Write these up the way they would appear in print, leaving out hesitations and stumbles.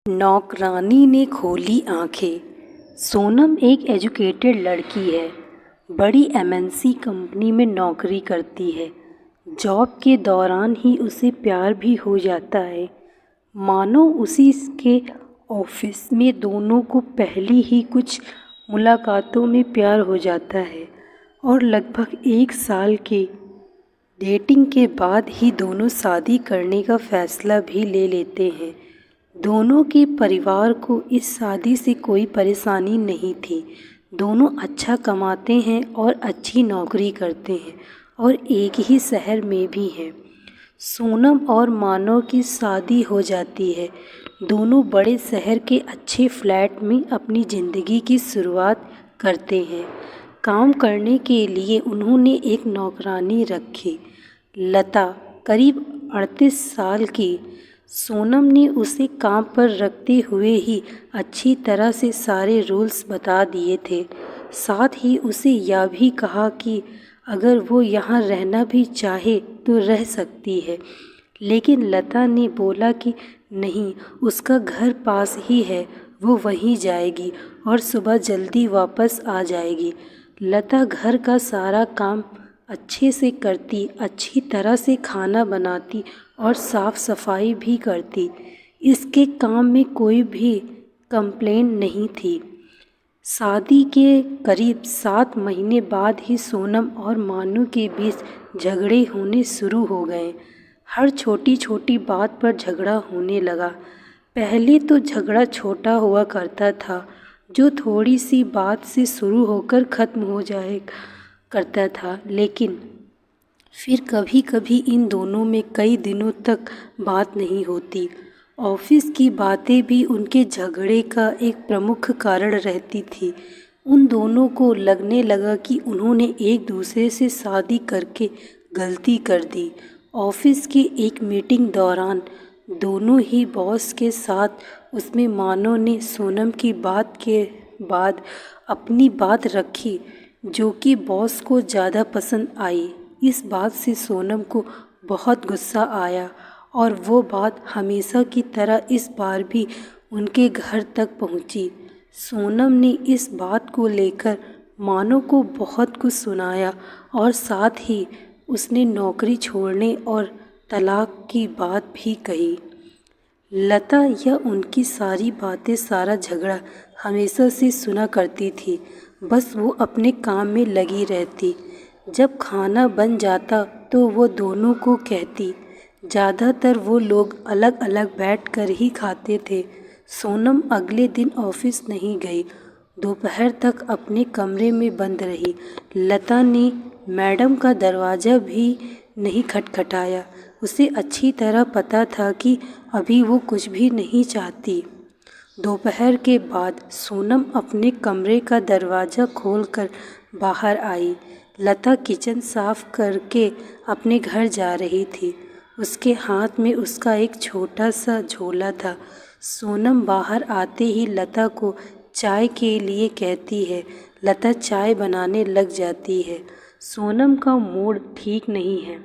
नौकरानी ने खोली आंखें। सोनम एक एजुकेटेड लड़की है। बड़ी एमएनसी कंपनी में नौकरी करती है। जॉब के दौरान ही उसे प्यार भी हो जाता है। मानो उसी के ऑफिस में दोनों को पहली ही कुछ मुलाकातों में प्यार हो जाता है और लगभग 1 साल के डेटिंग के बाद ही दोनों शादी करने का फैसला भी ले लेते हैं। दोनों के परिवार को इस शादी से कोई परेशानी नहीं थी। दोनों अच्छा कमाते हैं और अच्छी नौकरी करते हैं और एक ही शहर में भी हैं। सोनम और मानव की शादी हो जाती है। दोनों बड़े शहर के अच्छे फ्लैट में अपनी ज़िंदगी की शुरुआत करते हैं। काम करने के लिए उन्होंने एक नौकरानी रखी, लता, करीब 38 साल की। सोनम ने उसे काम पर रखते हुए ही अच्छी तरह से सारे रूल्स बता दिए थे। साथ ही उसे यह भी कहा कि अगर वो यहाँ रहना भी चाहे तो रह सकती है। लेकिन लता ने बोला कि नहीं, उसका घर पास ही है, वो वहीं जाएगी और सुबह जल्दी वापस आ जाएगी। लता घर का सारा काम अच्छे से करती, अच्छी तरह से खाना बनाती और साफ सफाई भी करती। इसके काम में कोई भी कंप्लेन नहीं थी। शादी के करीब 7 महीने बाद ही सोनम और मानू के बीच झगड़े होने शुरू हो गए। हर छोटी छोटी बात पर झगड़ा होने लगा। पहले तो झगड़ा छोटा हुआ करता था, जो थोड़ी सी बात से शुरू होकर ख़त्म हो जाए करता था, लेकिन फिर कभी कभी इन दोनों में कई दिनों तक बात नहीं होती। ऑफिस की बातें भी उनके झगड़े का एक प्रमुख कारण रहती थी। उन दोनों को लगने लगा कि उन्होंने एक दूसरे से शादी करके गलती कर दी। ऑफिस की एक मीटिंग दौरान दोनों ही बॉस के साथ उसमें मानव ने सोनम की बात के बाद अपनी बात रखी, जो कि बॉस को ज़्यादा पसंद आई। इस बात से सोनम को बहुत गुस्सा आया और वो बात हमेशा की तरह इस बार भी उनके घर तक पहुंची। सोनम ने इस बात को लेकर मानो को बहुत कुछ सुनाया और साथ ही उसने नौकरी छोड़ने और तलाक की बात भी कही। लता यह उनकी सारी बातें, सारा झगड़ा हमेशा से सुना करती थी। बस वो अपने काम में लगी रहती। जब खाना बन जाता तो वो दोनों को कहती। ज़्यादातर वो लोग अलग अलग बैठकर ही खाते थे। सोनम अगले दिन ऑफिस नहीं गई। दोपहर तक अपने कमरे में बंद रही। लता ने मैडम का दरवाज़ा भी नहीं खटखटाया। उसे अच्छी तरह पता था कि अभी वो कुछ भी नहीं चाहती। दोपहर के बाद सोनम अपने कमरे का दरवाज़ा खोलकर बाहर आई। लता किचन साफ करके अपने घर जा रही थी। उसके हाथ में उसका एक छोटा सा झोला था। सोनम बाहर आते ही लता को चाय के लिए कहती है। लता चाय बनाने लग जाती है। सोनम का मूड ठीक नहीं है।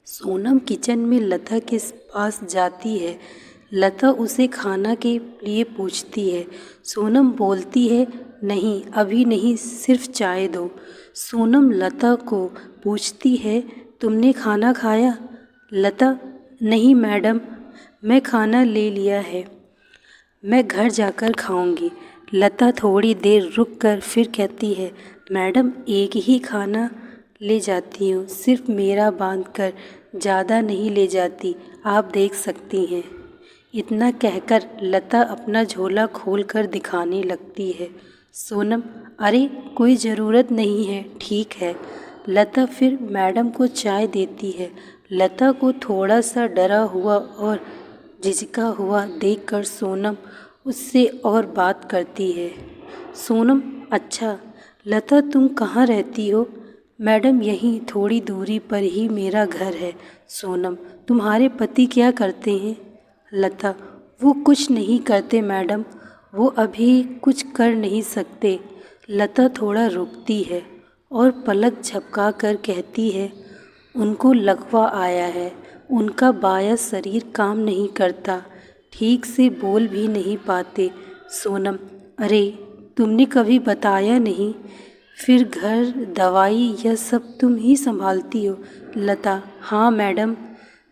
सोनम किचन में लता के पास जाती है। लता उसे खाना के लिए पूछती है। सोनम बोलती है, नहीं अभी नहीं, सिर्फ चाय दो। सोनम लता को पूछती है, तुमने खाना खाया? लता, नहीं मैडम, मैं खाना ले लिया है, मैं घर जाकर खाऊंगी। लता थोड़ी देर रुककर फिर कहती है, मैडम एक ही खाना ले जाती हूँ, सिर्फ मेरा बांध कर, ज़्यादा नहीं ले जाती, आप देख सकती हैं। इतना कहकर लता अपना झोला खोलकर दिखाने लगती है। सोनम, अरे कोई ज़रूरत नहीं है, ठीक है। लता फिर मैडम को चाय देती है। लता को थोड़ा सा डरा हुआ और झिझका हुआ देखकर सोनम उससे और बात करती है। सोनम, अच्छा लता, तुम कहाँ रहती हो? मैडम यहीं थोड़ी दूरी पर ही मेरा घर है। सोनम, तुम्हारे पति क्या करते हैं? लता, वो कुछ नहीं करते मैडम, वो अभी कुछ कर नहीं सकते। लता थोड़ा रुकती है और पलक झपका कर कहती है, उनको लकवा आया है, उनका बायां शरीर काम नहीं करता। ठीक से बोल भी नहीं पाते। सोनम: अरे तुमने कभी बताया नहीं, फिर घर दवाई यह सब तुम ही संभालती हो। लता: हाँ मैडम,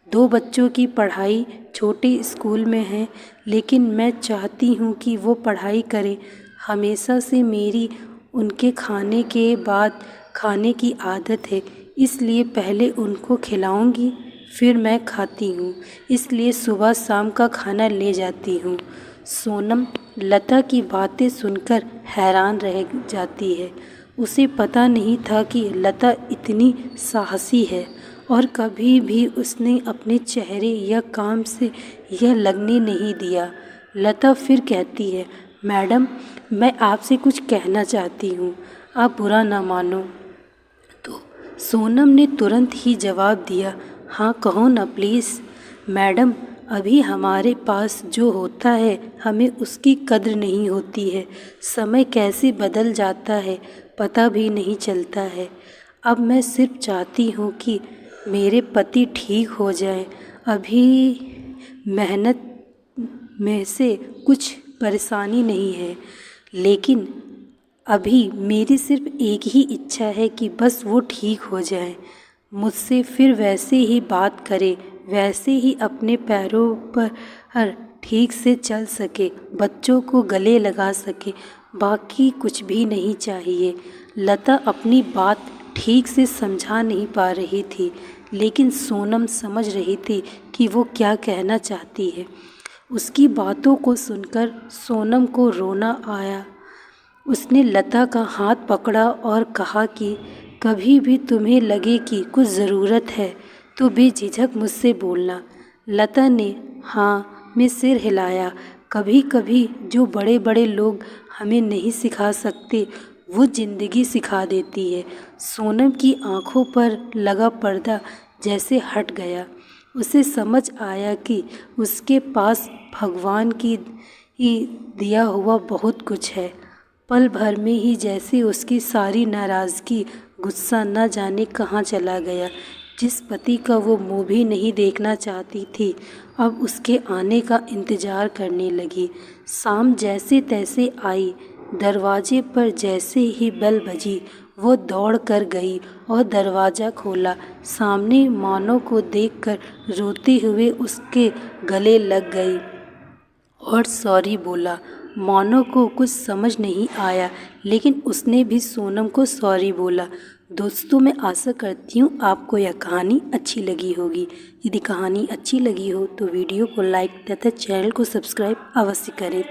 2 बच्चों की पढ़ाई छोटे स्कूल में है, लेकिन मैं चाहती हूँ कि वो पढ़ाई करें। हमेशा से मेरी उनके खाने के बाद खाने की आदत है, इसलिए पहले उनको खिलाऊंगी फिर मैं खाती हूँ, इसलिए सुबह शाम का खाना ले जाती हूँ। सोनम लता की बातें सुनकर हैरान रह जाती है। उसे पता नहीं था कि लता इतनी साहसी है और कभी भी उसने अपने चेहरे या काम से यह लगने नहीं दिया। लता फिर कहती है, मैडम मैं आपसे कुछ कहना चाहती हूँ, आप बुरा ना मानो तो। सोनम ने तुरंत ही जवाब दिया, हाँ कहो ना प्लीज़। मैडम अभी हमारे पास जो होता है हमें उसकी कद्र नहीं होती है। समय कैसे बदल जाता है पता भी नहीं चलता है। अब मैं सिर्फ चाहती हूँ कि मेरे पति ठीक हो जाएं। अभी मेहनत में से कुछ परेशानी नहीं है, लेकिन अभी मेरी सिर्फ एक ही इच्छा है कि बस वो ठीक हो जाए, मुझसे फिर वैसे ही बात करे, वैसे ही अपने पैरों पर ठीक से चल सके, बच्चों को गले लगा सके, बाकी कुछ भी नहीं चाहिए। लता अपनी बात ठीक से समझा नहीं पा रही थी, लेकिन सोनम समझ रही थी कि वो क्या कहना चाहती है। उसकी बातों को सुनकर सोनम को रोना आया। उसने लता का हाथ पकड़ा और कहा कि कभी भी तुम्हें लगे कि कुछ ज़रूरत है तो बेझिझक मुझसे बोलना। लता ने हाँ में सिर हिलाया। कभी कभी जो बड़े बड़े लोग हमें नहीं सिखा सकते वो ज़िंदगी सिखा देती है। सोनम की आंखों पर लगा पर्दा जैसे हट गया। उसे समझ आया कि उसके पास भगवान की दिया हुआ बहुत कुछ है। पल भर में ही जैसे उसकी सारी नाराज़गी, गुस्सा न जाने कहाँ चला गया। जिस पति का वो मुँह भी नहीं देखना चाहती थी, अब उसके आने का इंतज़ार करने लगी। शाम जैसे तैसे आई। दरवाजे पर जैसे ही बेल बजी, वो दौड़ कर गई और दरवाज़ा खोला। सामने मानो को देखकर रोते हुए उसके गले लग गई और सॉरी बोला। मानो को कुछ समझ नहीं आया, लेकिन उसने भी सोनम को सॉरी बोला। दोस्तों मैं आशा करती हूँ आपको यह कहानी अच्छी लगी होगी। यदि कहानी अच्छी लगी हो तो वीडियो को लाइक तथा चैनल को सब्सक्राइब अवश्य करें।